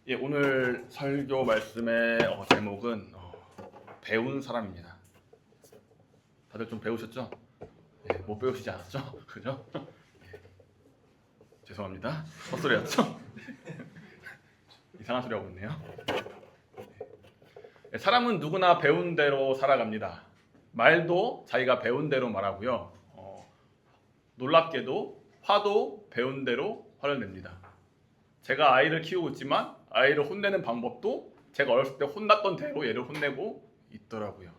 예, 오늘 설교 말씀의 제목은 배운 사람입니다. 다들 좀 배우셨죠? 예, 못 배우시지 않았죠? 그죠? 예, 죄송합니다. 헛소리였죠? 이상한 소리 하고 있네요. 예, 사람은 누구나 배운 대로 살아갑니다. 말도 자기가 배운 대로 말하고요. 놀랍게도 화도 배운 대로 화를 냅니다. 제가 아이를 키우고 있지만 아이를 혼내는 방법도 제가 어렸을 때 혼났던 대로 얘를 혼내고 있더라고요.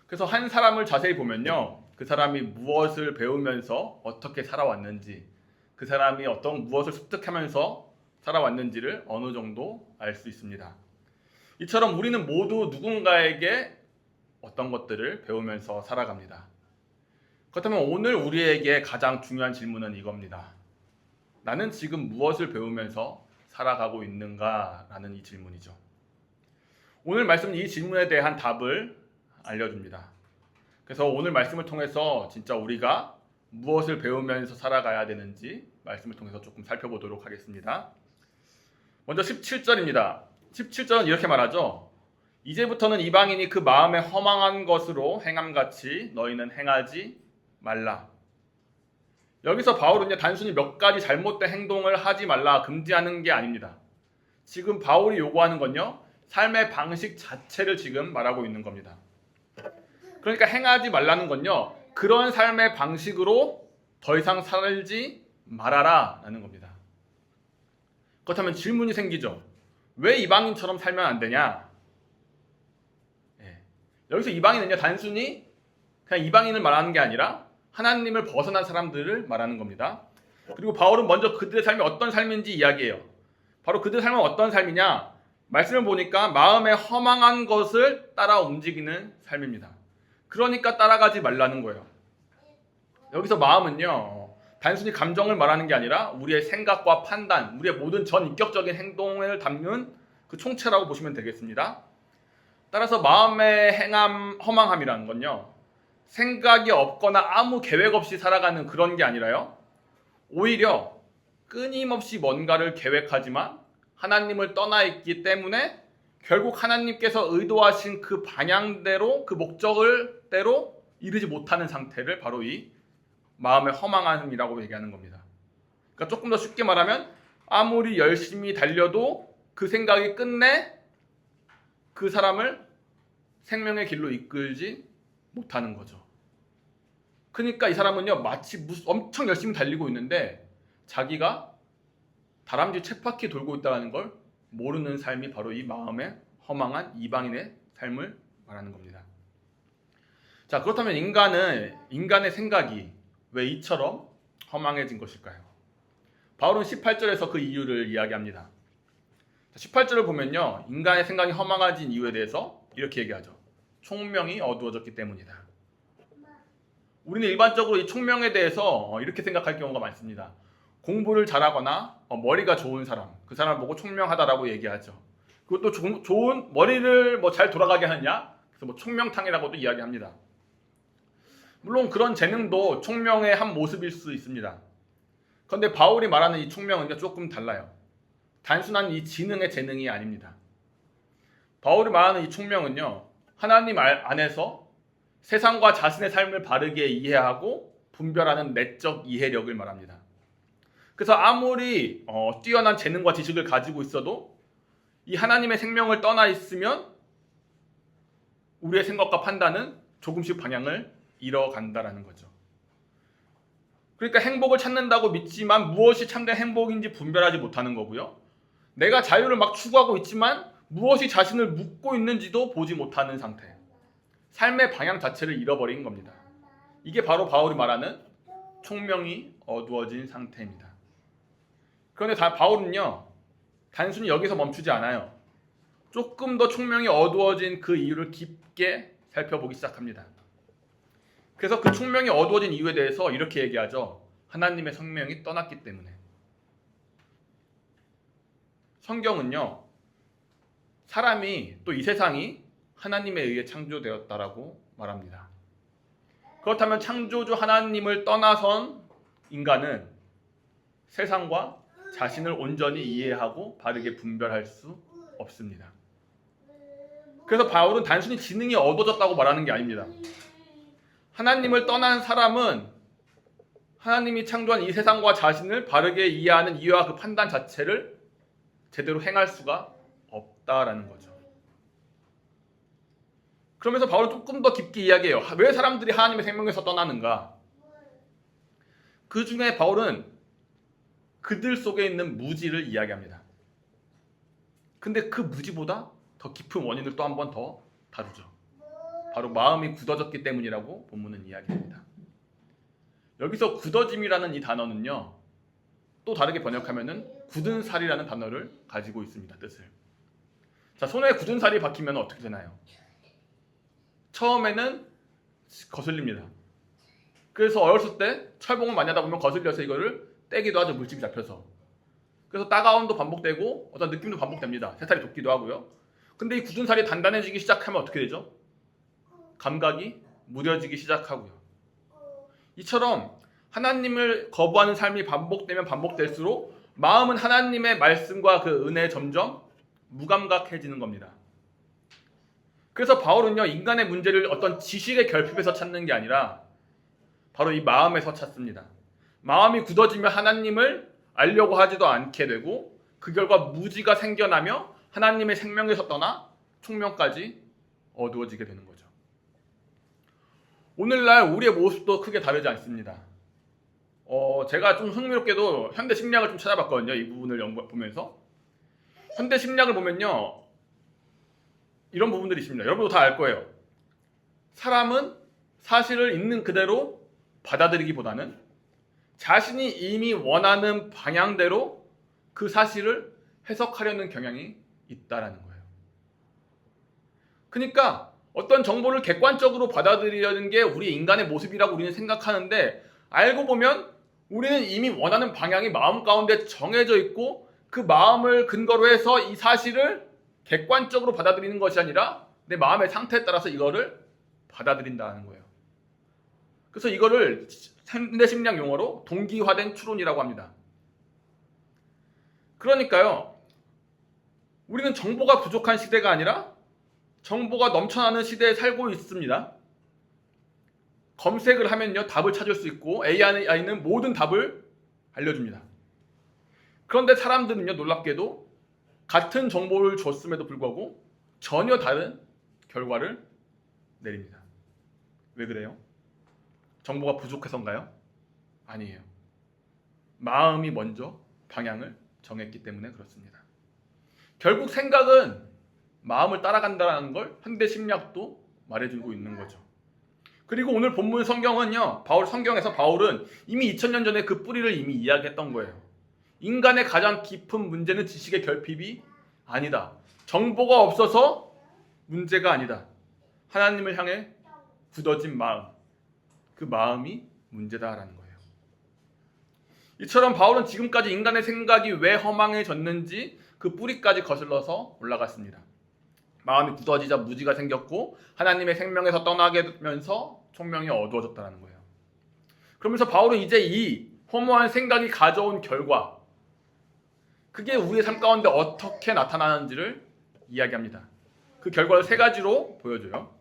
그래서 한 사람을 자세히 보면요, 그 사람이 무엇을 배우면서 어떻게 살아왔는지, 그 사람이 무엇을 습득하면서 살아왔는지를 어느 정도 알 수 있습니다. 이처럼 우리는 모두 누군가에게 어떤 것들을 배우면서 살아갑니다. 그렇다면 오늘 우리에게 가장 중요한 질문은 이겁니다. 나는 지금 무엇을 배우면서 살아가고 있는가라는 이 질문이죠. 오늘 말씀은 이 질문에 대한 답을 알려줍니다. 그래서 오늘 말씀을 통해서 진짜 우리가 무엇을 배우면서 살아가야 되는지 말씀을 통해서 조금 살펴보도록 하겠습니다. 먼저 17절입니다. 17절은 이렇게 말하죠. 이제부터는 이방인이 그 마음에 허망한 것으로 행함같이 너희는 행하지 말라. 여기서 바울은 단순히 몇 가지 잘못된 행동을 하지 말라 금지하는 게 아닙니다. 지금 바울이 요구하는 건요, 삶의 방식 자체를 지금 말하고 있는 겁니다. 그러니까 행하지 말라는 건요, 그런 삶의 방식으로 더 이상 살지 말아라 라는 겁니다. 그렇다면 질문이 생기죠. 왜 이방인처럼 살면 안 되냐? 여기서 이방인은요, 단순히 그냥 이방인을 말하는 게 아니라 하나님을 벗어난 사람들을 말하는 겁니다. 그리고 바울은 먼저 그들의 삶이 어떤 삶인지 이야기해요. 바로 그들의 삶은 어떤 삶이냐? 말씀을 보니까 마음에 허망한 것을 따라 움직이는 삶입니다. 그러니까 따라가지 말라는 거예요. 여기서 마음은요, 단순히 감정을 말하는 게 아니라 우리의 생각과 판단, 우리의 모든 전 인격적인 행동을 담는 그 총체라고 보시면 되겠습니다. 따라서 마음의 허망함이라는 건요, 생각이 없거나 아무 계획 없이 살아가는 그런 게 아니라요, 오히려 끊임없이 뭔가를 계획하지만 하나님을 떠나 있기 때문에 결국 하나님께서 의도하신 그 방향대로, 그 목적을대로 이르지 못하는 상태를 바로 이 마음의 허망함이라고 얘기하는 겁니다. 그러니까 조금 더 쉽게 말하면 아무리 열심히 달려도 그 생각이 끝내 그 사람을 생명의 길로 이끌지 못하는 거죠. 그러니까 이 사람은요, 마치 엄청 열심히 달리고 있는데 자기가 다람쥐 쳇바퀴 돌고 있다는 걸 모르는 삶이 바로 이 마음에 허망한 이방인의 삶을 말하는 겁니다. 자, 그렇다면 인간의 생각이 왜 이처럼 허망해진 것일까요? 바울은 18절에서 그 이유를 이야기합니다. 18절을 보면요, 인간의 생각이 허망해진 이유에 대해서 이렇게 얘기하죠. 총명이 어두워졌기 때문이다. 우리는 일반적으로 이 총명에 대해서 이렇게 생각할 경우가 많습니다. 공부를 잘하거나 머리가 좋은 사람, 그 사람을 보고 총명하다라고 얘기하죠. 그리고 또 좋은 머리를 잘 돌아가게 하느냐? 그래서 총명탕이라고도 이야기합니다. 물론 그런 재능도 총명의 한 모습일 수 있습니다. 그런데 바울이 말하는 이 총명은 조금 달라요. 단순한 이 지능의 재능이 아닙니다. 바울이 말하는 이 총명은요, 하나님 안에서 세상과 자신의 삶을 바르게 이해하고 분별하는 내적 이해력을 말합니다. 그래서 아무리 뛰어난 재능과 지식을 가지고 있어도 이 하나님의 생명을 떠나 있으면 우리의 생각과 판단은 조금씩 방향을 잃어간다라는 거죠. 그러니까 행복을 찾는다고 믿지만 무엇이 참된 행복인지 분별하지 못하는 거고요. 내가 자유를 막 추구하고 있지만 무엇이 자신을 묶고 있는지도 보지 못하는 상태. 삶의 방향 자체를 잃어버린 겁니다. 이게 바로 바울이 말하는 총명이 어두워진 상태입니다. 그런데 바울은요, 단순히 여기서 멈추지 않아요. 조금 더 총명이 어두워진 그 이유를 깊게 살펴보기 시작합니다. 그래서 그 총명이 어두워진 이유에 대해서 이렇게 얘기하죠. 하나님의 성령이 떠났기 때문에. 성경은요, 사람이 또 이 세상이 하나님에 의해 창조되었다라고 말합니다. 그렇다면 창조주 하나님을 떠나선 인간은 세상과 자신을 온전히 이해하고 바르게 분별할 수 없습니다. 그래서 바울은 단순히 지능이 얻어졌다고 말하는 게 아닙니다. 하나님을 떠난 사람은 하나님이 창조한 이 세상과 자신을 바르게 이해하는 이해와 그 판단 자체를 제대로 행할 수가 없다라는 거죠. 그러면서 바울은 조금 더 깊게 이야기해요. 왜 사람들이 하나님의 생명에서 떠나는가? 그 중에 바울은 그들 속에 있는 무지를 이야기합니다. 근데 그 무지보다 더 깊은 원인을 또 한 번 더 다루죠. 바로 마음이 굳어졌기 때문이라고 본문은 이야기합니다. 여기서 굳어짐이라는 이 단어는요, 또 다르게 번역하면은 굳은 살이라는 단어를 가지고 있습니다. 뜻을. 자, 손에 굳은 살이 박히면 어떻게 되나요? 처음에는 거슬립니다. 그래서 어렸을 때 철봉을 많이 하다 보면 거슬려서 이거를 떼기도 하죠. 물집이 잡혀서. 그래서 따가움도 반복되고 어떤 느낌도 반복됩니다. 새살이 돋기도 하고요. 근데 이 굳은 살이 단단해지기 시작하면 어떻게 되죠? 감각이 무뎌지기 시작하고요. 이처럼 하나님을 거부하는 삶이 반복되면 반복될수록 마음은 하나님의 말씀과 그 은혜에 점점 무감각해지는 겁니다. 그래서 바울은요, 인간의 문제를 어떤 지식의 결핍에서 찾는 게 아니라 바로 이 마음에서 찾습니다. 마음이 굳어지면 하나님을 알려고 하지도 않게 되고 그 결과 무지가 생겨나며 하나님의 생명에서 떠나 총명까지 어두워지게 되는 거죠. 오늘날 우리의 모습도 크게 다르지 않습니다. 제가 좀 흥미롭게도 현대 심리학을 좀 찾아봤거든요. 이 부분을 보면서 현대 심리학을 보면요, 이런 부분들이 있습니다. 여러분도 다 알 거예요. 사람은 사실을 있는 그대로 받아들이기보다는 자신이 이미 원하는 방향대로 그 사실을 해석하려는 경향이 있다라는 거예요. 그러니까 어떤 정보를 객관적으로 받아들이려는 게 우리 인간의 모습이라고 우리는 생각하는데, 알고 보면 우리는 이미 원하는 방향이 마음 가운데 정해져 있고 그 마음을 근거로 해서 이 사실을 객관적으로 받아들이는 것이 아니라 내 마음의 상태에 따라서 이거를 받아들인다는 거예요. 그래서 이거를 현대 심리학 용어로 동기화된 추론이라고 합니다. 그러니까요, 우리는 정보가 부족한 시대가 아니라 정보가 넘쳐나는 시대에 살고 있습니다. 검색을 하면요, 답을 찾을 수 있고 AI는 모든 답을 알려줍니다. 그런데 사람들은요, 놀랍게도 같은 정보를 줬음에도 불구하고 전혀 다른 결과를 내립니다. 왜 그래요? 정보가 부족해서인가요? 아니에요. 마음이 먼저 방향을 정했기 때문에 그렇습니다. 결국 생각은 마음을 따라간다는 걸 현대 심리학도 말해주고 있는 거죠. 그리고 오늘 본문 성경은요, 성경에서 바울은 이미 2000년 전에 그 뿌리를 이미 이야기했던 거예요. 인간의 가장 깊은 문제는 지식의 결핍이 아니다. 정보가 없어서 문제가 아니다. 하나님을 향해 굳어진 마음, 그 마음이 문제다라는 거예요. 이처럼 바울은 지금까지 인간의 생각이 왜 허망해졌는지 그 뿌리까지 거슬러서 올라갔습니다. 마음이 굳어지자 무지가 생겼고 하나님의 생명에서 떠나게 되면서 총명이 어두워졌다는 거예요. 그러면서 바울은 이제 이 허무한 생각이 가져온 결과, 그게 우리의 삶 가운데 어떻게 나타나는지를 이야기합니다. 그 결과를 세 가지로 보여줘요.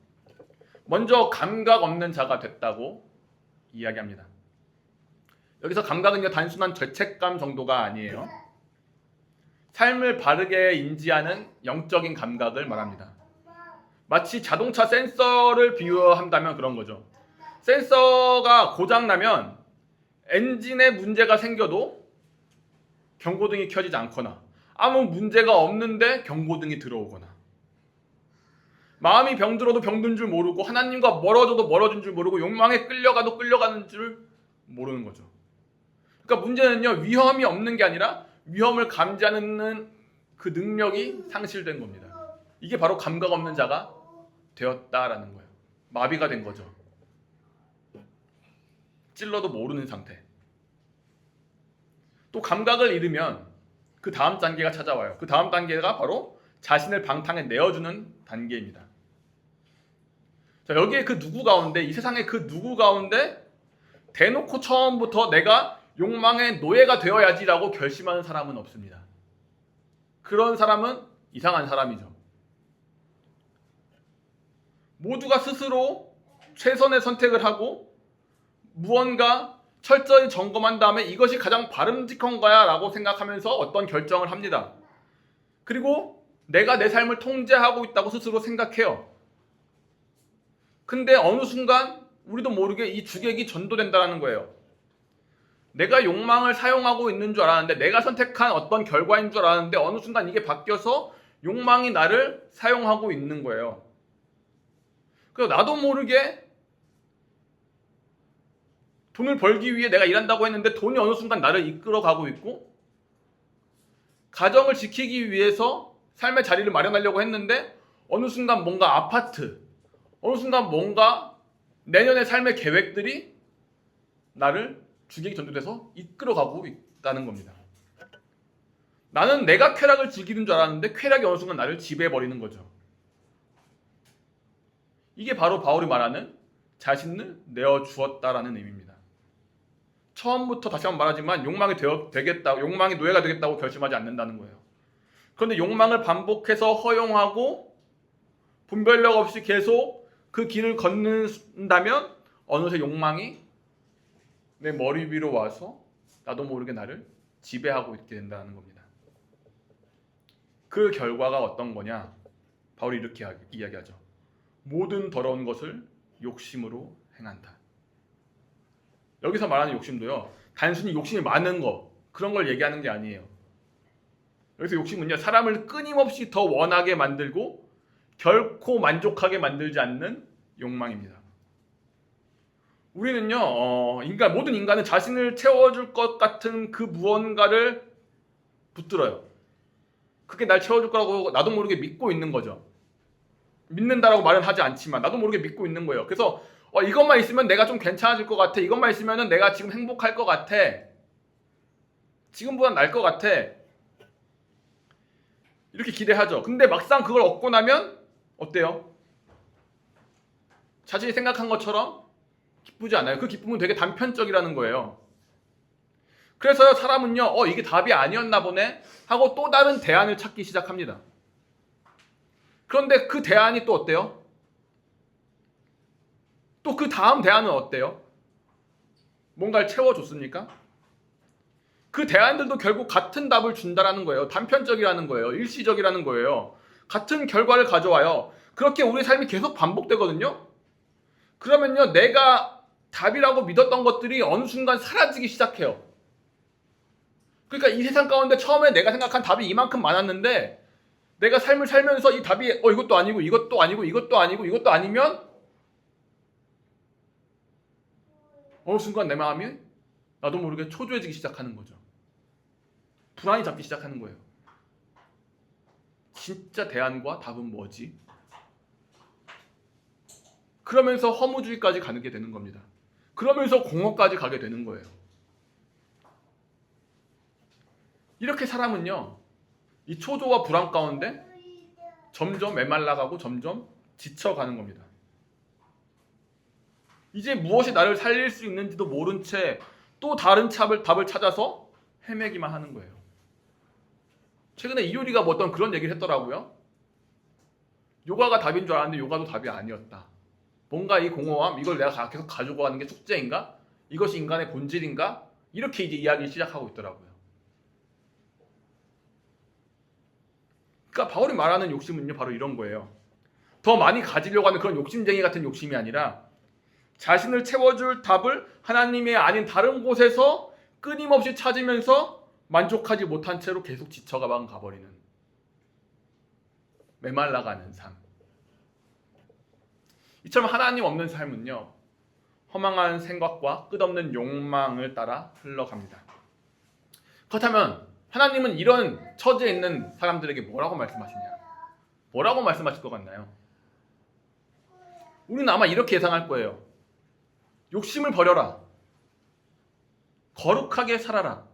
먼저 감각 없는 자가 됐다고 이야기합니다. 여기서 감각은요, 단순한 죄책감 정도가 아니에요. 삶을 바르게 인지하는 영적인 감각을 말합니다. 마치 자동차 센서를 비유한다면 그런 거죠. 센서가 고장나면 엔진에 문제가 생겨도 경고등이 켜지지 않거나 아무 문제가 없는데 경고등이 들어오거나, 마음이 병들어도 병든 줄 모르고 하나님과 멀어져도 멀어진 줄 모르고 욕망에 끌려가도 끌려가는 줄 모르는 거죠. 그러니까 문제는요, 위험이 없는 게 아니라 위험을 감지하는 그 능력이 상실된 겁니다. 이게 바로 감각 없는 자가 되었다라는 거예요. 마비가 된 거죠. 찔러도 모르는 상태. 또 감각을 잃으면 그 다음 단계가 찾아와요. 그 다음 단계가 바로 자신을 방탕에 내어주는 단계입니다. 자, 여기에 그 누구 가운데, 이 세상의 그 누구 가운데 대놓고 처음부터 내가 욕망의 노예가 되어야지라고 결심하는 사람은 없습니다. 그런 사람은 이상한 사람이죠. 모두가 스스로 최선의 선택을 하고 무언가 철저히 점검한 다음에 이것이 가장 바람직한 거야 라고 생각하면서 어떤 결정을 합니다. 그리고 내가 내 삶을 통제하고 있다고 스스로 생각해요. 근데 어느 순간 우리도 모르게 이 주객이 전도된다는 거예요. 내가 욕망을 사용하고 있는 줄 알았는데, 내가 선택한 어떤 결과인 줄 알았는데 어느 순간 이게 바뀌어서 욕망이 나를 사용하고 있는 거예요. 그래서 나도 모르게 돈을 벌기 위해 내가 일한다고 했는데 돈이 어느 순간 나를 이끌어가고 있고, 가정을 지키기 위해서 삶의 자리를 마련하려고 했는데 어느 순간 뭔가 아파트, 어느 순간 뭔가 내년의 삶의 계획들이 나를 주객이 전도돼서 이끌어가고 있다는 겁니다. 나는 내가 쾌락을 즐기는 줄 알았는데 쾌락이 어느 순간 나를 지배해버리는 거죠. 이게 바로 바울이 말하는 자신을 내어주었다라는 의미입니다. 처음부터 다시 한번 말하지만 욕망이 노예가 되겠다고 결심하지 않는다는 거예요. 그런데 욕망을 반복해서 허용하고 분별력 없이 계속 그 길을 걷는다면 어느새 욕망이 내 머리 위로 와서 나도 모르게 나를 지배하고 있게 된다는 겁니다. 그 결과가 어떤 거냐? 바울이 이렇게 이야기하죠. 모든 더러운 것을 욕심으로 행한다. 여기서 말하는 욕심도요, 단순히 욕심이 많은 거, 그런 걸 얘기하는 게 아니에요. 여기서 욕심은요, 사람을 끊임없이 더 원하게 만들고 결코 만족하게 만들지 않는 욕망입니다. 우리는요, 모든 인간은 자신을 채워줄 것 같은 그 무언가를 붙들어요. 그게 날 채워줄 거라고 나도 모르게 믿고 있는 거죠. 믿는다라고 말은 하지 않지만 나도 모르게 믿고 있는 거예요. 그래서 이것만 있으면 내가 좀 괜찮아질 것 같아. 이것만 있으면 내가 지금 행복할 것 같아. 지금보단 나을 것 같아. 이렇게 기대하죠. 근데 막상 그걸 얻고 나면 어때요? 자신이 생각한 것처럼 기쁘지 않아요. 그 기쁨은 되게 단편적이라는 거예요. 그래서 사람은요, 이게 답이 아니었나 보네 하고 또 다른 대안을 찾기 시작합니다. 그런데 그 대안이 또 어때요? 또 그 다음 대안은 어때요? 뭔가를 채워줬습니까? 그 대안들도 결국 같은 답을 준다라는 거예요. 단편적이라는 거예요. 일시적이라는 거예요. 같은 결과를 가져와요. 그렇게 우리 삶이 계속 반복되거든요. 그러면요, 내가 답이라고 믿었던 것들이 어느 순간 사라지기 시작해요. 그러니까 이 세상 가운데 처음에 내가 생각한 답이 이만큼 많았는데 내가 삶을 살면서 이 답이 이것도 아니고 이것도 아니고 이것도 아니고 이것도 아니면 어느 순간 내 마음이 나도 모르게 초조해지기 시작하는 거죠. 불안이 잡기 시작하는 거예요. 진짜 대안과 답은 뭐지? 그러면서 허무주의까지 가게 되는 겁니다. 그러면서 공허까지 가게 되는 거예요. 이렇게 사람은요, 이 초조와 불안 가운데 점점 메말라가고 점점 지쳐가는 겁니다. 이제 무엇이 나를 살릴 수 있는지도 모른 채 또 다른 답을 찾아서 헤매기만 하는 거예요. 최근에 이효리가 뭐 어떤 그런 얘기를 했더라고요. 요가가 답인 줄 알았는데 요가도 답이 아니었다. 뭔가 이 공허함, 이걸 내가 계속 가지고 가는 게 숙제인가? 이것이 인간의 본질인가? 이렇게 이제 이야기 시작하고 있더라고요. 그러니까 바울이 말하는 욕심은요, 바로 이런 거예요. 더 많이 가지려고 하는 그런 욕심쟁이 같은 욕심이 아니라 자신을 채워줄 답을 하나님이 아닌 다른 곳에서 끊임없이 찾으면서 만족하지 못한 채로 계속 지쳐가만 가버리는, 메말라가는 삶. 이처럼 하나님 없는 삶은요, 허망한 생각과 끝없는 욕망을 따라 흘러갑니다. 그렇다면 하나님은 이런 처지에 있는 사람들에게 뭐라고 말씀하시냐? 뭐라고 말씀하실 것 같나요? 우리는 아마 이렇게 예상할 거예요. 욕심을 버려라. 거룩하게 살아라.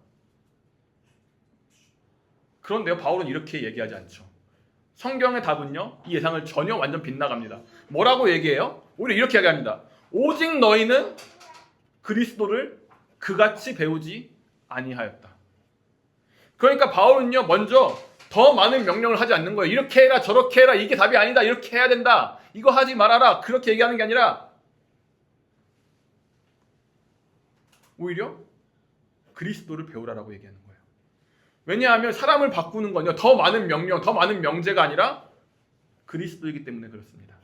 그런데요, 바울은 이렇게 얘기하지 않죠. 성경의 답은요, 이 예상을 전혀 완전 빗나갑니다. 뭐라고 얘기해요? 오히려 이렇게 얘기합니다. 오직 너희는 그리스도를 그같이 배우지 아니하였다. 그러니까 바울은요, 먼저 더 많은 명령을 하지 않는 거예요. 이렇게 해라, 저렇게 해라, 이게 답이 아니다, 이렇게 해야 된다, 이거 하지 말아라, 그렇게 얘기하는 게 아니라 오히려 그리스도를 배우라라고 얘기하는 거예요. 왜냐하면 사람을 바꾸는 건요, 더 많은 명령, 더 많은 명제가 아니라 그리스도이기 때문에 그렇습니다.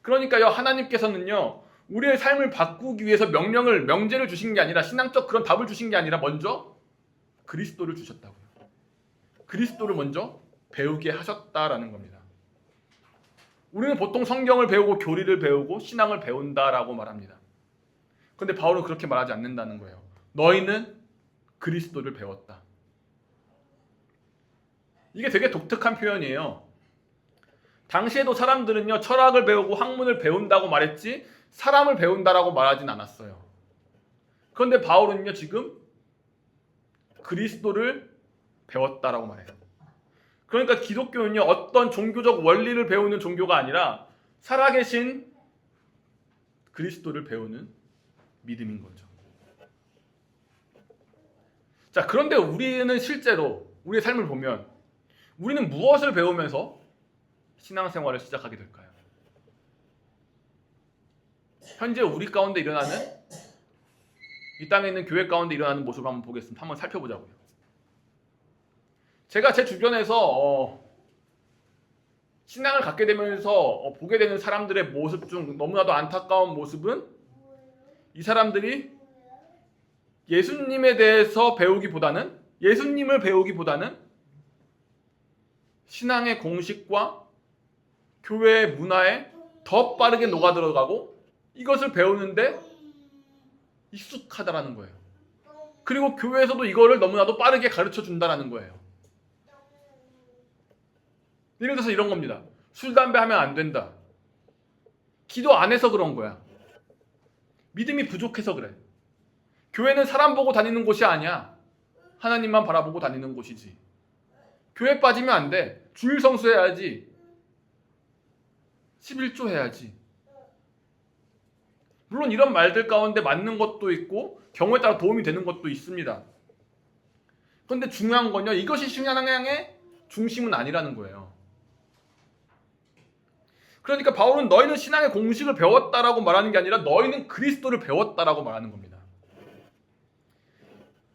그러니까요, 하나님께서는요, 우리의 삶을 바꾸기 위해서 명제를 주신 게 아니라, 신앙적 그런 답을 주신 게 아니라 먼저 그리스도를 주셨다고요. 그리스도를 먼저 배우게 하셨다라는 겁니다. 우리는 보통 성경을 배우고 교리를 배우고 신앙을 배운다라고 말합니다. 그런데 바울은 그렇게 말하지 않는다는 거예요. 너희는 그리스도를 배웠다. 이게 되게 독특한 표현이에요. 당시에도 사람들은요, 철학을 배우고 학문을 배운다고 말했지 사람을 배운다라고 말하진 않았어요. 그런데 바울은요, 지금 그리스도를 배웠다라고 말해요. 그러니까 기독교는요, 어떤 종교적 원리를 배우는 종교가 아니라 살아계신 그리스도를 배우는 믿음인 거죠. 자, 그런데 우리는 실제로 우리의 삶을 보면 우리는 무엇을 배우면서 신앙생활을 시작하게 될까요? 현재 우리 가운데 일어나는, 이 땅에 있는 교회 가운데 일어나는 모습을 한번 보겠습니다. 한번 살펴보자고요. 제가 제 주변에서 신앙을 갖게 되면서 보게 되는 사람들의 모습 중 너무나도 안타까운 모습은, 이 사람들이 예수님에 대해서 예수님을 배우기보다는 신앙의 공식과 교회의 문화에 더 빠르게 녹아들어가고 이것을 배우는데 익숙하다라는 거예요. 그리고 교회에서도 이거를 너무나도 빠르게 가르쳐 준다라는 거예요. 예를 들어서 이런 겁니다. 술, 담배 하면 안 된다. 기도 안 해서 그런 거야. 믿음이 부족해서 그래. 교회는 사람 보고 다니는 곳이 아니야. 하나님만 바라보고 다니는 곳이지. 교회 빠지면 안 돼. 주일 성수해야지. 11조 해야지. 물론 이런 말들 가운데 맞는 것도 있고 경우에 따라 도움이 되는 것도 있습니다. 그런데 중요한 건요, 이것이 신앙의 중심은 아니라는 거예요. 그러니까 바울은 너희는 신앙의 공식을 배웠다라고 말하는 게 아니라 너희는 그리스도를 배웠다라고 말하는 겁니다.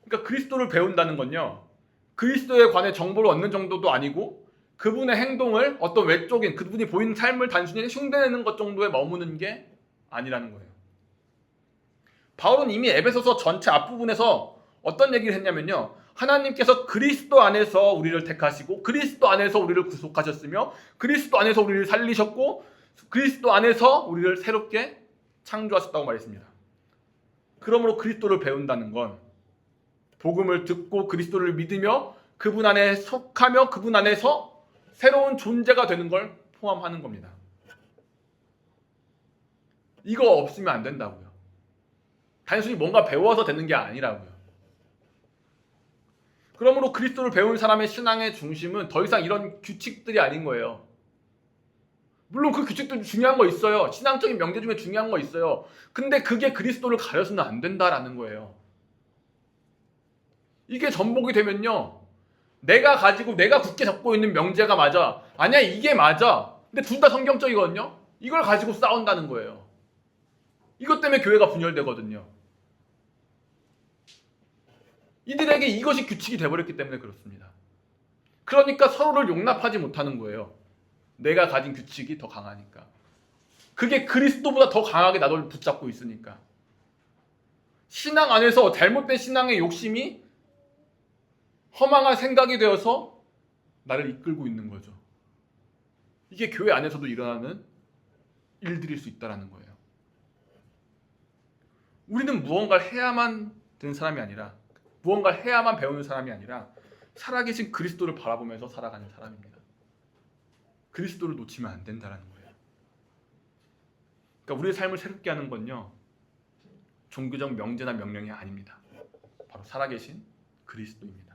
그러니까 그리스도를 배운다는 건요, 그리스도에 관해 정보를 얻는 정도도 아니고 그분의 행동을 어떤 외적인 그분이 보이는 삶을 단순히 흉내내는 것 정도에 머무는 게 아니라는 거예요. 바울은 이미 에베소서 전체 앞부분에서 어떤 얘기를 했냐면요, 하나님께서 그리스도 안에서 우리를 택하시고 그리스도 안에서 우리를 구속하셨으며 그리스도 안에서 우리를 살리셨고 그리스도 안에서 우리를 새롭게 창조하셨다고 말했습니다. 그러므로 그리스도를 배운다는 건 복음을 듣고 그리스도를 믿으며 그분 안에 속하며 그분 안에서 새로운 존재가 되는 걸 포함하는 겁니다. 이거 없으면 안 된다고요. 단순히 뭔가 배워서 되는 게 아니라고요. 그러므로 그리스도를 배운 사람의 신앙의 중심은 더 이상 이런 규칙들이 아닌 거예요. 물론 그 규칙도 중요한 거 있어요. 신앙적인 명제 중에 중요한 거 있어요. 근데 그게 그리스도를 가려서는 안 된다라는 거예요. 이게 전복이 되면요, 내가 굳게 잡고 있는 명제가 맞아, 아니야 이게 맞아, 근데 둘 다 성경적이거든요. 이걸 가지고 싸운다는 거예요. 이것 때문에 교회가 분열되거든요. 이들에게 이것이 규칙이 돼버렸기 때문에 그렇습니다. 그러니까 서로를 용납하지 못하는 거예요. 내가 가진 규칙이 더 강하니까. 그게 그리스도보다 더 강하게 나를 붙잡고 있으니까. 신앙 안에서 잘못된 신앙의 욕심이 허망한 생각이 되어서 나를 이끌고 있는 거죠. 이게 교회 안에서도 일어나는 일들일 수 있다는 거예요. 우리는 무언가를 해야만 되는 사람이 아니라, 무언가를 해야만 배우는 사람이 아니라 살아계신 그리스도를 바라보면서 살아가는 사람입니다. 그리스도를 놓치면 안 된다는 거예요. 그러니까 우리의 삶을 새롭게 하는 건요, 종교적 명제나 명령이 아닙니다. 바로 살아계신 그리스도입니다.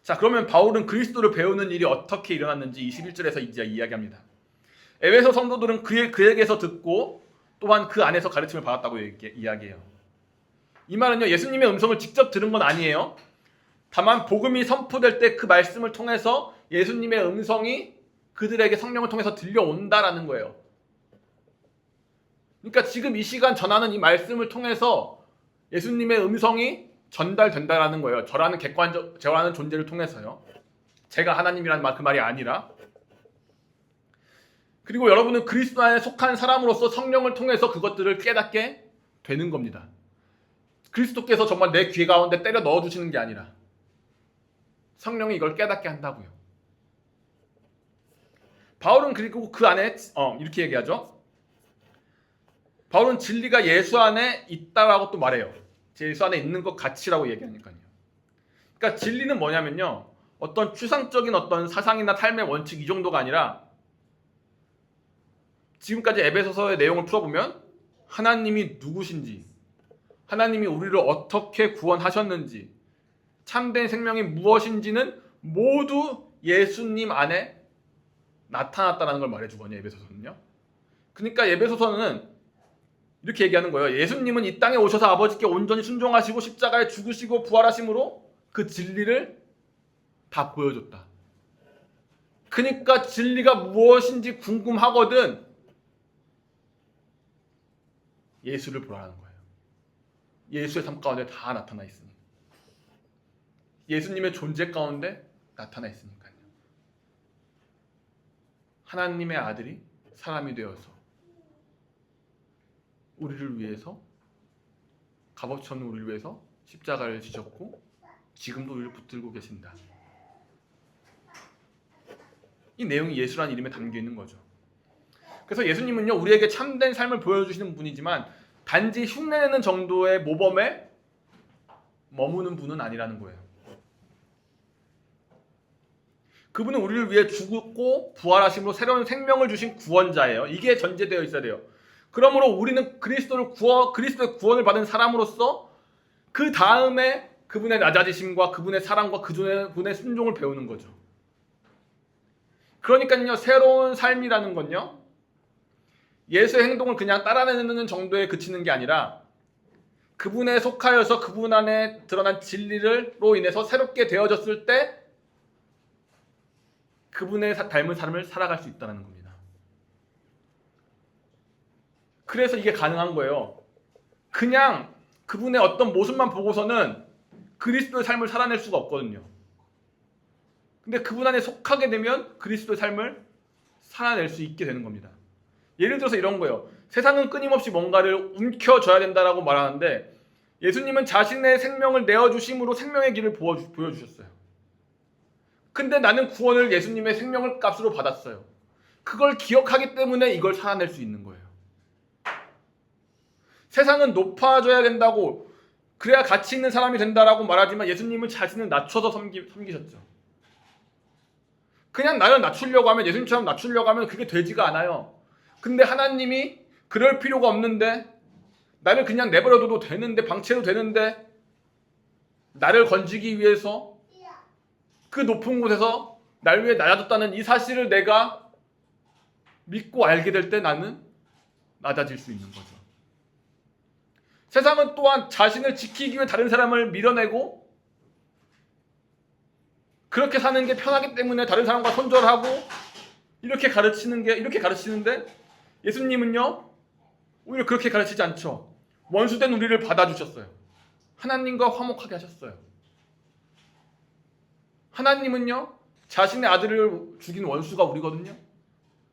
자, 그러면 바울은 그리스도를 배우는 일이 어떻게 일어났는지 21절에서 이제 이야기합니다. 에베소 성도들은 그에게서 듣고 또한 그 안에서 가르침을 받았다고 이야기해요. 이 말은요, 예수님의 음성을 직접 들은 건 아니에요. 다만 복음이 선포될 때 그 말씀을 통해서 예수님의 음성이 그들에게 성령을 통해서 들려온다라는 거예요. 그러니까 지금 이 시간 전하는 이 말씀을 통해서 예수님의 음성이 전달된다라는 거예요. 저라는 저라는 존재를 통해서요. 제가 하나님이라는 그 말이 아니라. 그리고 여러분은 그리스도 안에 속한 사람으로서 성령을 통해서 그것들을 깨닫게 되는 겁니다. 그리스도께서 정말 내 귀 가운데 때려 넣어주시는 게 아니라 성령이 이걸 깨닫게 한다고요. 바울은 그리고 그 안에 이렇게 얘기하죠. 바울은 진리가 예수 안에 있다라고 또 말해요. 예수 안에 있는 것 같이라고 얘기하니까요. 그러니까 진리는 뭐냐면요, 어떤 추상적인 어떤 사상이나 삶의 원칙 이 정도가 아니라, 지금까지 에베소서의 내용을 풀어보면 하나님이 누구신지, 하나님이 우리를 어떻게 구원하셨는지, 참된 생명이 무엇인지는 모두 예수님 안에 나타났다는 걸 말해주거든요, 에베소서는요. 그러니까 에베소서는 이렇게 얘기하는 거예요. 예수님은 이 땅에 오셔서 아버지께 온전히 순종하시고 십자가에 죽으시고 부활하심으로 그 진리를 다 보여줬다. 그러니까 진리가 무엇인지 궁금하거든 예수를 보라는 거예요. 예수의 삶 가운데 다 나타나 있으니, 예수님의 존재 가운데 나타나 있으니까요. 하나님의 아들이 사람이 되어서 우리를 위해서, 값어치 없는 우리를 위해서 십자가를 지셨고 지금도 우리를 붙들고 계신다. 이 내용이 예수라는 이름에 담겨 있는 거죠. 그래서 예수님은요, 우리에게 참된 삶을 보여주시는 분이지만 단지 흉내내는 정도의 모범에 머무는 분은 아니라는 거예요. 그분은 우리를 위해 죽고 부활하심으로 새로운 생명을 주신 구원자예요. 이게 전제되어 있어야 돼요. 그러므로 우리는 그리스도의 구원을 받은 사람으로서 그 다음에 그분의 낮아지심과 그분의 사랑과 그분의 순종을 배우는 거죠. 그러니까요, 새로운 삶이라는 건요, 예수의 행동을 그냥 따라내는 정도에 그치는 게 아니라 그분에 속하여서 그분 안에 드러난 진리로 인해서 새롭게 되어졌을 때 그분의 닮은 삶을 살아갈 수 있다는 겁니다. 그래서 이게 가능한 거예요. 그냥 그분의 어떤 모습만 보고서는 그리스도의 삶을 살아낼 수가 없거든요. 근데 그분 안에 속하게 되면 그리스도의 삶을 살아낼 수 있게 되는 겁니다. 예를 들어서 이런 거예요. 세상은 끊임없이 뭔가를 움켜줘야 된다라고 말하는데 예수님은 자신의 생명을 내어주심으로 생명의 길을 보여주셨어요. 근데 나는 구원을 예수님의 생명을 값으로 받았어요. 그걸 기억하기 때문에 이걸 살아낼 수 있는 거예요. 세상은 높아져야 된다고, 그래야 가치 있는 사람이 된다라고 말하지만 예수님은 자신을 낮춰서 섬기셨죠. 그냥 나를 낮추려고 하면, 예수님처럼 낮추려고 하면 그게 되지가 않아요. 근데 하나님이 그럴 필요가 없는데, 나를 그냥 내버려둬도 되는데, 방치해도 되는데, 나를 건지기 위해서 그 높은 곳에서 날 위해 낮아졌다는 이 사실을 내가 믿고 알게 될 때 나는 낮아질 수 있는 거죠. 세상은 또한 자신을 지키기 위해 다른 사람을 밀어내고 그렇게 사는 게 편하기 때문에 다른 사람과 손절하고 이렇게 가르치는데 예수님은요, 오히려 그렇게 가르치지 않죠. 원수된 우리를 받아주셨어요. 하나님과 화목하게 하셨어요. 하나님은요, 자신의 아들을 죽인 원수가 우리거든요.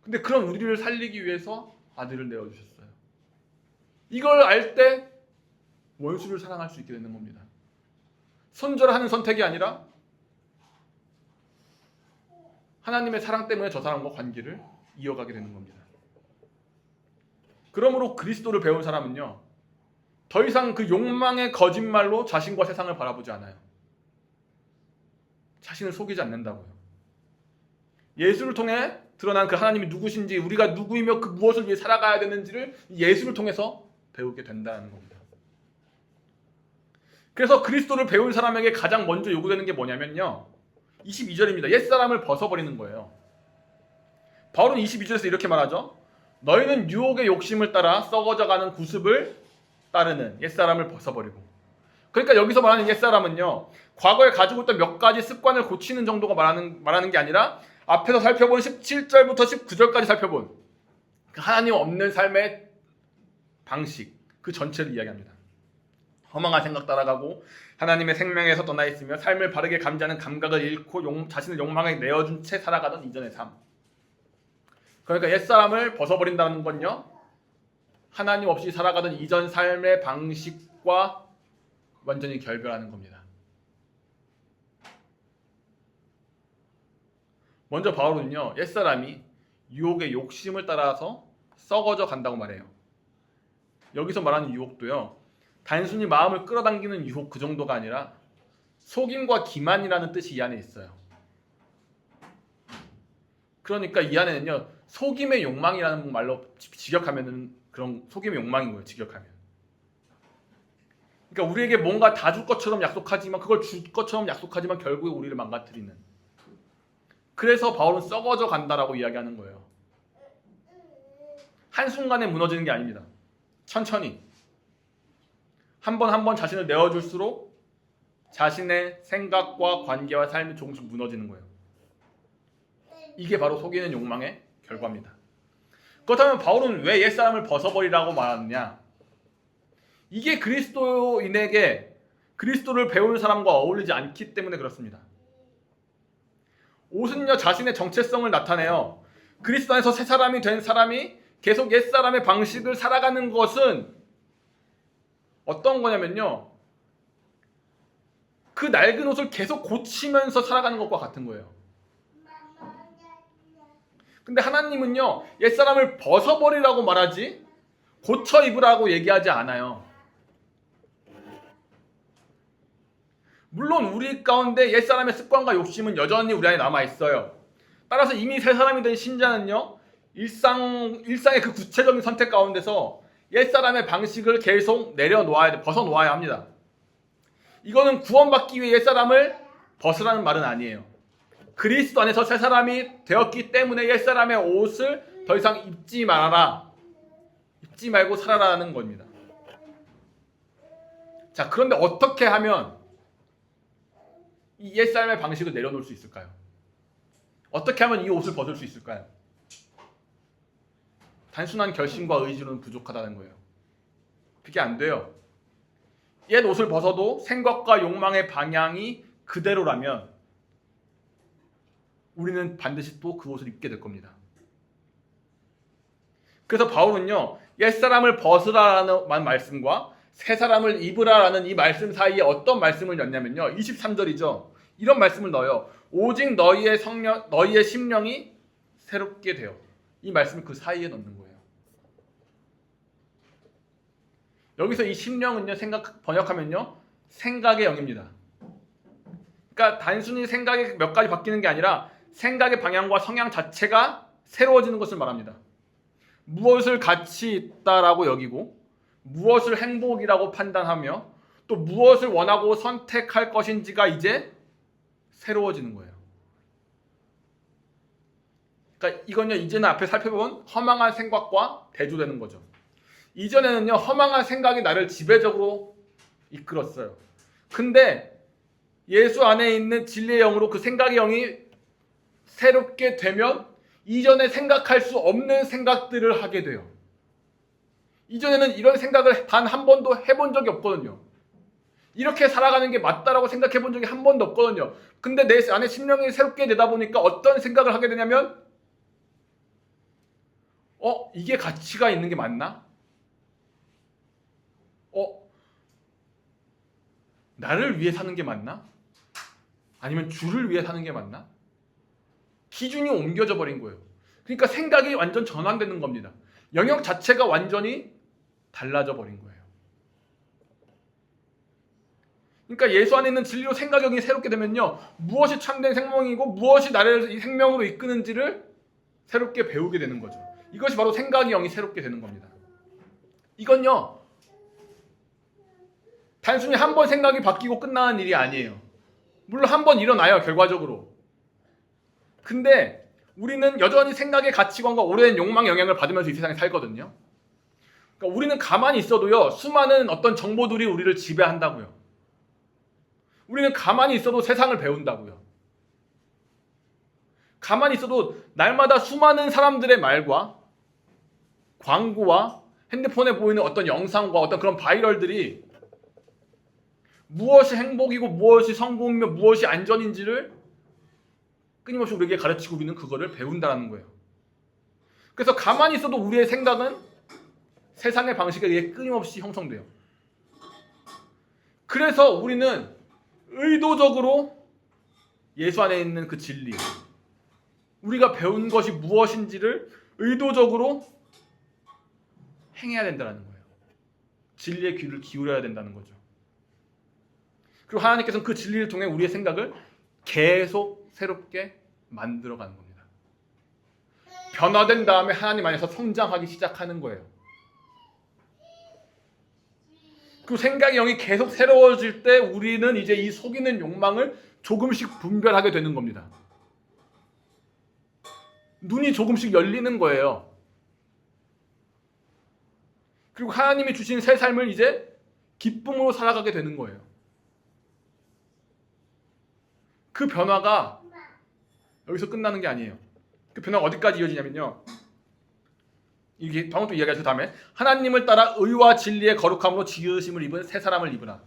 근데 그런 우리를 살리기 위해서 아들을 내어주셨어요. 이걸 알 때 원수를 사랑할 수 있게 되는 겁니다. 손절하는 선택이 아니라 하나님의 사랑 때문에 저 사람과 관계를 이어가게 되는 겁니다. 그러므로 그리스도를 배운 사람은요, 더 이상 그 욕망의 거짓말로 자신과 세상을 바라보지 않아요. 자신을 속이지 않는다고요. 예수를 통해 드러난 그 하나님이 누구신지, 우리가 누구이며 그 무엇을 위해 살아가야 되는지를 예수를 통해서 배우게 된다는 겁니다. 그래서 그리스도를 배운 사람에게 가장 먼저 요구되는 게 뭐냐면요, 22절입니다. 옛사람을 벗어버리는 거예요. 바울은 22절에서 이렇게 말하죠. 너희는 유혹의 욕심을 따라 썩어져가는 구습을 따르는 옛사람을 벗어버리고. 그러니까 여기서 말하는 옛사람은요, 과거에 가지고 있던 몇 가지 습관을 고치는 정도가 말하는 게 아니라 앞에서 살펴본 17절부터 19절까지 살펴본 그 하나님 없는 삶의 방식, 그 전체를 이야기합니다. 허망한 생각 따라가고 하나님의 생명에서 떠나 있으며 삶을 바르게 감지하는 감각을 잃고 자신의 욕망에 내어준 채 살아가던 이전의 삶. 그러니까 옛사람을 벗어버린다는 건요, 하나님 없이 살아가던 이전 삶의 방식과 완전히 결별하는 겁니다. 먼저 바울은요, 옛사람이 유혹의 욕심을 따라서 썩어져 간다고 말해요. 여기서 말하는 유혹도요, 단순히 마음을 끌어당기는 유혹 그 정도가 아니라 속임과 기만이라는 뜻이 이 안에 있어요. 그러니까 이 안에는요, 속임의 욕망이라는 말로 직역하면은 그런 속임의 욕망인 거예요. 직역하면. 그러니까 우리에게 뭔가 다 줄 것처럼 약속하지만, 그걸 줄 것처럼 약속하지만 결국에 우리를 망가뜨리는. 그래서 바울은 썩어져 간다라고 이야기하는 거예요. 한순간에 무너지는 게 아닙니다. 천천히 한 번 한 번 자신을 내어줄수록 자신의 생각과 관계와 삶이 조금씩 무너지는 거예요. 이게 바로 속이는 욕망의 결과입니다. 그렇다면 바울은 왜 옛사람을 벗어버리라고 말하느냐? 이게 그리스도인에게 그리스도를 배우는 사람과 어울리지 않기 때문에 그렇습니다. 옷은요, 자신의 정체성을 나타내요. 그리스도 안에서 새 사람이 된 사람이 계속 옛사람의 방식을 살아가는 것은 어떤 거냐면요, 그 낡은 옷을 계속 고치면서 살아가는 것과 같은 거예요. 근데 하나님은요, 옛사람을 벗어버리라고 말하지 고쳐 입으라고 얘기하지 않아요. 물론 우리 가운데 옛사람의 습관과 욕심은 여전히 우리 안에 남아있어요. 따라서 이미 새 사람이 된 신자는요, 일상의 그 구체적인 선택 가운데서 옛사람의 방식을 계속 벗어놓아야 합니다. 이거는 구원받기 위해 옛사람을 벗으라는 말은 아니에요. 그리스도 안에서 새 사람이 되었기 때문에 옛사람의 옷을 더 이상 입지 말아라. 입지 말고 살아라는 겁니다. 자, 그런데 어떻게 하면 이 옛사람의 방식을 내려놓을 수 있을까요? 어떻게 하면 이 옷을 벗을 수 있을까요? 단순한 결심과 의지로는 부족하다는 거예요. 그게 안 돼요. 옛 옷을 벗어도 생각과 욕망의 방향이 그대로라면 우리는 반드시 또 그 옷을 입게 될 겁니다. 그래서 바울은요, 옛사람을 벗으라라는 말씀과 새 사람을 입으라라는 이 말씀 사이에 어떤 말씀을 넣냐면요, 23절이죠. 이런 말씀을 넣어요. 오직 너희의 심령이 새롭게 되어. 이 말씀을 그 사이에 넣는 거예요. 여기서 이 심령은요, 번역하면요, 생각의 영입니다. 그러니까 단순히 생각이 몇 가지 바뀌는 게 아니라 생각의 방향과 성향 자체가 새로워지는 것을 말합니다. 무엇을 가치 있다라고 여기고 무엇을 행복이라고 판단하며 또 무엇을 원하고 선택할 것인지가 이제 새로워지는 거예요. 그러니까 이건요, 이제는 앞에 살펴본 허망한 생각과 대조되는 거죠. 이전에는요, 허망한 생각이 나를 지배적으로 이끌었어요. 근데 예수 안에 있는 진리의 영으로 그 생각의 영이 새롭게 되면 이전에 생각할 수 없는 생각들을 하게 돼요. 이전에는 이런 생각을 단 한 번도 해본 적이 없거든요. 이렇게 살아가는 게 맞다라고 생각해 본 적이 한 번도 없거든요. 근데 내 안에 심령이 새롭게 되다 보니까 어떤 생각을 하게 되냐면 이게 가치가 있는 게 맞나? 나를 위해 사는 게 맞나? 아니면 주를 위해 사는 게 맞나? 기준이 옮겨져 버린 거예요. 그러니까 생각이 완전 전환되는 겁니다. 영역 자체가 완전히 달라져 버린 거예요. 그러니까 예수 안에 있는 진리로 생각력이 새롭게 되면요, 무엇이 참된 생명이고 무엇이 나를 이 생명으로 이끄는지를 새롭게 배우게 되는 거죠. 이것이 바로 생각의 영이 새롭게 되는 겁니다. 이건요, 단순히 한 번 생각이 바뀌고 끝나는 일이 아니에요. 물론 한 번 일어나요, 결과적으로. 근데 우리는 여전히 생각의 가치관과 오랜 욕망 영향을 받으면서 이 세상에 살거든요. 그러니까 우리는 가만히 있어도요, 수많은 어떤 정보들이 우리를 지배한다고요. 우리는 가만히 있어도 세상을 배운다고요. 가만히 있어도 날마다 수많은 사람들의 말과 광고와 핸드폰에 보이는 어떤 영상과 어떤 그런 바이럴들이 무엇이 행복이고 무엇이 성공이며 무엇이 안전인지를 끊임없이 우리에게 가르치고 우리는 그거를 배운다는 거예요. 그래서 가만히 있어도 우리의 생각은 세상의 방식에 의해 끊임없이 형성돼요. 그래서 우리는 의도적으로 예수 안에 있는 그 진리, 우리가 배운 것이 무엇인지를 의도적으로 행해야 된다는 거예요. 진리의 귀를 기울여야 된다는 거죠. 그리고 하나님께서는 그 진리를 통해 우리의 생각을 계속 새롭게 만들어가는 겁니다. 변화된 다음에 하나님 안에서 성장하기 시작하는 거예요. 그 생각의 영이 계속 새로워질 때 우리는 이제 이 속이는 욕망을 조금씩 분별하게 되는 겁니다. 눈이 조금씩 열리는 거예요. 그리고 하나님이 주신 새 삶을 이제 기쁨으로 살아가게 되는 거예요. 그 변화가 여기서 끝나는 게 아니에요. 그 변화가 어디까지 이어지냐면요. 이게 방금 또 이야기할 그 다음에 하나님을 따라 의와 진리의 거룩함으로 지으심을 입은 새 사람을 입으라.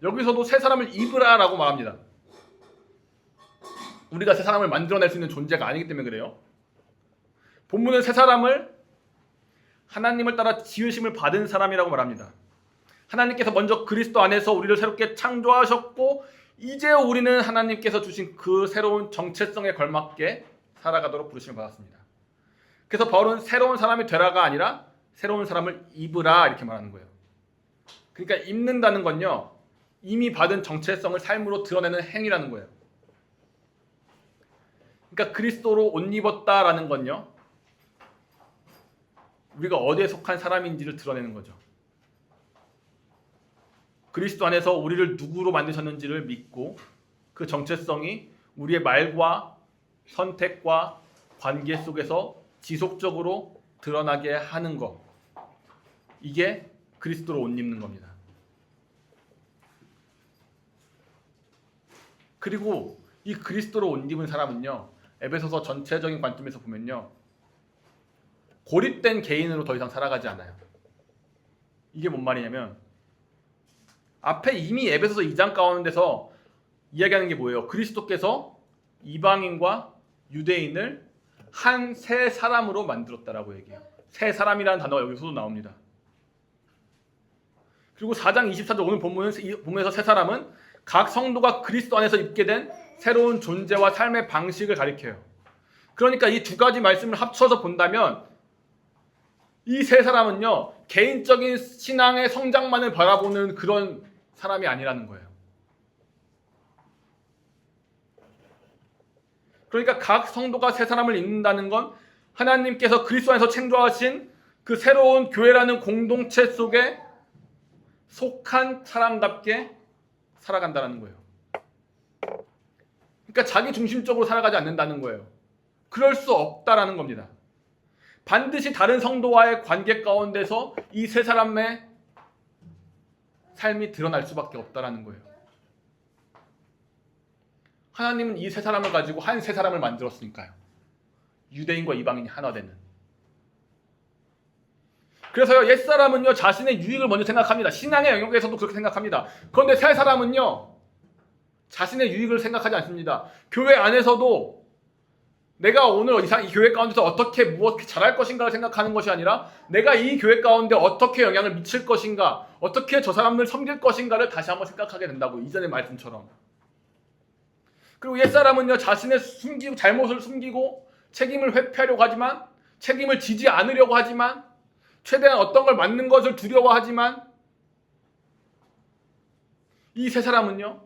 여기서도 새 사람을 입으라라고 말합니다. 우리가 새 사람을 만들어낼 수 있는 존재가 아니기 때문에 그래요. 본문은 새 사람을 하나님을 따라 지으심을 받은 사람이라고 말합니다. 하나님께서 먼저 그리스도 안에서 우리를 새롭게 창조하셨고 이제 우리는 하나님께서 주신 그 새로운 정체성에 걸맞게 살아가도록 부르심을 받았습니다. 그래서 바울은 새로운 사람이 되라가 아니라 새로운 사람을 입으라 이렇게 말하는 거예요. 그러니까 입는다는 건요, 이미 받은 정체성을 삶으로 드러내는 행위라는 거예요. 그러니까 그리스도로 옷 입었다라는 건요, 우리가 어디에 속한 사람인지를 드러내는 거죠. 그리스도 안에서 우리를 누구로 만드셨는지를 믿고 그 정체성이 우리의 말과 선택과 관계 속에서 지속적으로 드러나게 하는 것, 이게 그리스도로 옷 입는 겁니다. 그리고 이 그리스도로 옷 입은 사람은요, 에베소서 전체적인 관점에서 보면요, 고립된 개인으로 더 이상 살아가지 않아요. 이게 뭔 말이냐면 앞에 이미 에베소서 2장 가운데서 이야기하는 게 뭐예요? 그리스도께서 이방인과 유대인을 한 새 사람으로 만들었다라고 얘기해요. 새 사람이라는 단어가 여기서도 나옵니다. 그리고 4장 24절 오늘 본문에서 새 사람은 각 성도가 그리스도 안에서 입게 된 새로운 존재와 삶의 방식을 가리켜요. 그러니까 이 두 가지 말씀을 합쳐서 본다면 이 새 사람은요, 개인적인 신앙의 성장만을 바라보는 그런 사람이 아니라는 거예요. 그러니까 각 성도가 새 사람을 입는다는 건 하나님께서 그리스도 안에서 창조하신 그 새로운 교회라는 공동체 속에 속한 사람답게 살아간다는 거예요. 그러니까 자기 중심적으로 살아가지 않는다는 거예요. 그럴 수 없다라는 겁니다. 반드시 다른 성도와의 관계 가운데서 이 세 사람의 삶이 드러날 수밖에 없다라는 거예요. 하나님은 이 세 사람을 가지고 한 세 사람을 만들었으니까요. 유대인과 이방인이 하나 되는. 그래서요, 옛사람은요, 자신의 유익을 먼저 생각합니다. 신앙의 영역에서도 그렇게 생각합니다. 그런데 새 사람은요, 자신의 유익을 생각하지 않습니다. 교회 안에서도 내가 오늘 이 교회 가운데서 어떻게 무엇을 잘할 것인가를 생각하는 것이 아니라 내가 이 교회 가운데 어떻게 영향을 미칠 것인가, 어떻게 저 사람을 섬길 것인가를 다시 한번 생각하게 된다고, 이전의 말씀처럼. 그리고 옛사람은요, 자신의 잘못을 숨기고 책임을 회피하려고 하지만, 책임을 지지 않으려고 하지만, 최대한 어떤 걸 맞는 것을 두려워하지만, 이 세 사람은요,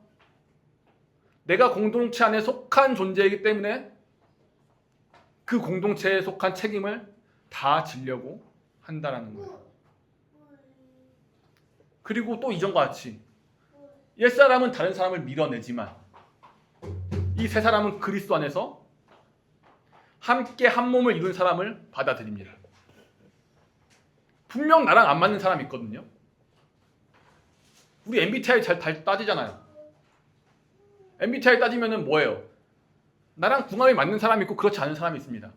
내가 공동체 안에 속한 존재이기 때문에 그 공동체에 속한 책임을 다 지려고 한다는 거예요. 그리고 또 이전과 같이 옛사람은 다른 사람을 밀어내지만 이 세 사람은 그리스도 안에서 함께 한 몸을 이룬 사람을 받아들입니다. 분명 나랑 안 맞는 사람이 있거든요. 우리 MBTI 잘 따지잖아요. MBTI 따지면은 뭐예요? 나랑 궁합이 맞는 사람이 있고 그렇지 않은 사람이 있습니다.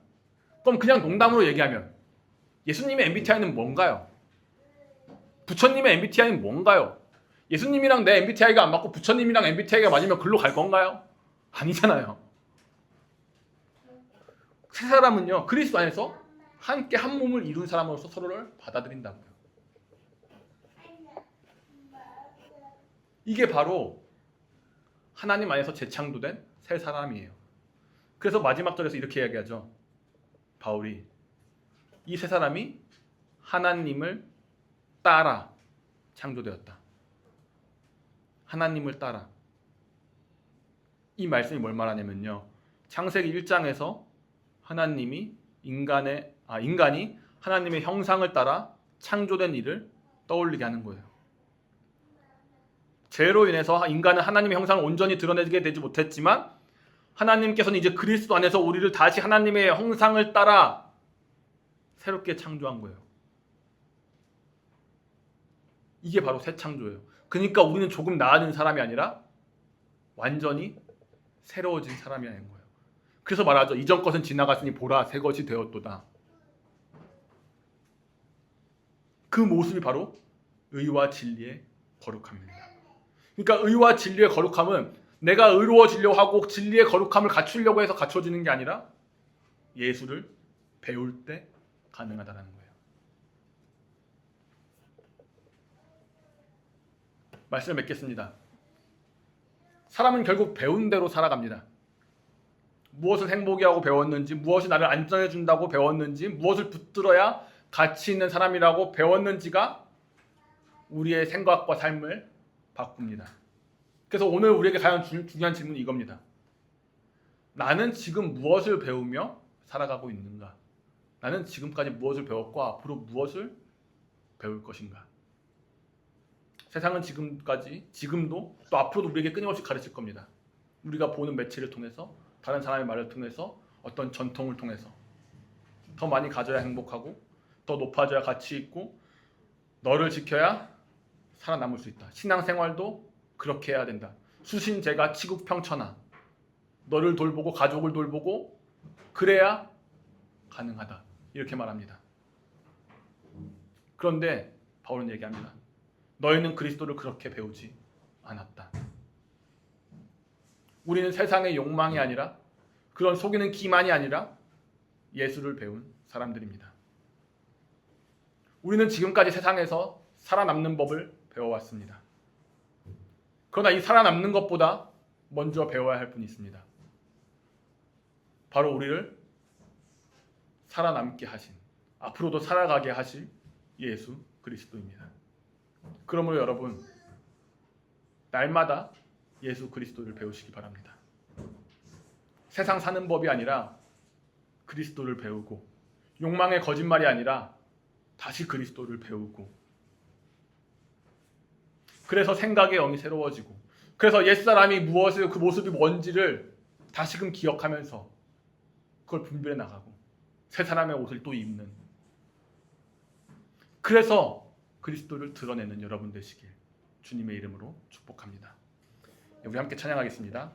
그럼 그냥 농담으로 얘기하면 예수님의 MBTI는 뭔가요? 부처님의 MBTI는 뭔가요? 예수님이랑 내 MBTI가 안 맞고 부처님이랑 MBTI가 맞으면 글로 갈 건가요? 아니잖아요. 세 사람은요, 그리스도 안에서 함께 한 몸을 이룬 사람으로서 서로를 받아들인다고요. 이게 바로 하나님 안에서 재창조된 새 사람이에요. 그래서 마지막 절에서 이렇게 이야기하죠. 바울이 이 세 사람이 하나님을 따라 창조되었다. 하나님을 따라. 이 말씀이 뭘 말하냐면요. 창세기 1장에서 인간이 하나님의 형상을 따라 창조된 일을 떠올리게 하는 거예요. 죄로 인해서 인간은 하나님의 형상을 온전히 드러내게 되지 못했지만 하나님께서는 이제 그리스도 안에서 우리를 다시 하나님의 형상을 따라 새롭게 창조한 거예요. 이게 바로 새 창조예요. 그러니까 우리는 조금 나아진 사람이 아니라 완전히 새로워진 사람이 아닌 거예요. 그래서 말하죠. 이전 것은 지나갔으니 보라 새 것이 되었도다. 그 모습이 바로 의와 진리의 거룩함입니다. 그러니까 의와 진리의 거룩함은 내가 의로워지려고 하고 진리의 거룩함을 갖추려고 해서 갖춰지는 게 아니라 예수를 배울 때 가능하다는 거예요. 말씀을 맺겠습니다. 사람은 결국 배운 대로 살아갑니다. 무엇을 행복이라고 배웠는지, 무엇이 나를 안전해준다고 배웠는지, 무엇을 붙들어야 가치 있는 사람이라고 배웠는지가 우리의 생각과 삶을 바꿉니다. 그래서 오늘 우리에게 가장 중요한 질문이 이겁니다. 나는 지금 무엇을 배우며 살아가고 있는가? 나는 지금까지 무엇을 배웠고 앞으로 무엇을 배울 것인가? 세상은 지금도 또 앞으로도 우리에게 끊임없이 가르칠 겁니다. 우리가 보는 매체를 통해서, 다른 사람의 말을 통해서, 어떤 전통을 통해서 더 많이 가져야 행복하고 더 높아져야 가치 있고 너를 지켜야 살아남을 수 있다. 신앙생활도 그렇게 해야 된다. 수신제가 치국평천하. 너를 돌보고 가족을 돌보고 그래야 가능하다. 이렇게 말합니다. 그런데 바울은 얘기합니다. 너희는 그리스도를 그렇게 배우지 않았다. 우리는 세상의 욕망이 아니라 그런 속이는 기만이 아니라 예수를 배운 사람들입니다. 우리는 지금까지 세상에서 살아남는 법을 배워왔습니다. 그러나 이 살아남는 것보다 먼저 배워야 할 분이 있습니다. 바로 우리를 살아남게 하신, 앞으로도 살아가게 하실 예수 그리스도입니다. 그러므로 여러분, 날마다 예수 그리스도를 배우시기 바랍니다. 세상 사는 법이 아니라 그리스도를 배우고, 욕망의 거짓말이 아니라 다시 그리스도를 배우고, 그래서 생각의 영이 새로워지고, 그래서 옛사람이 무엇을, 그 모습이 뭔지를 다시금 기억하면서 그걸 분별해 나가고 새 사람의 옷을 또 입는, 그래서 그리스도를 드러내는 여러분 되시길 주님의 이름으로 축복합니다. 우리 함께 찬양하겠습니다.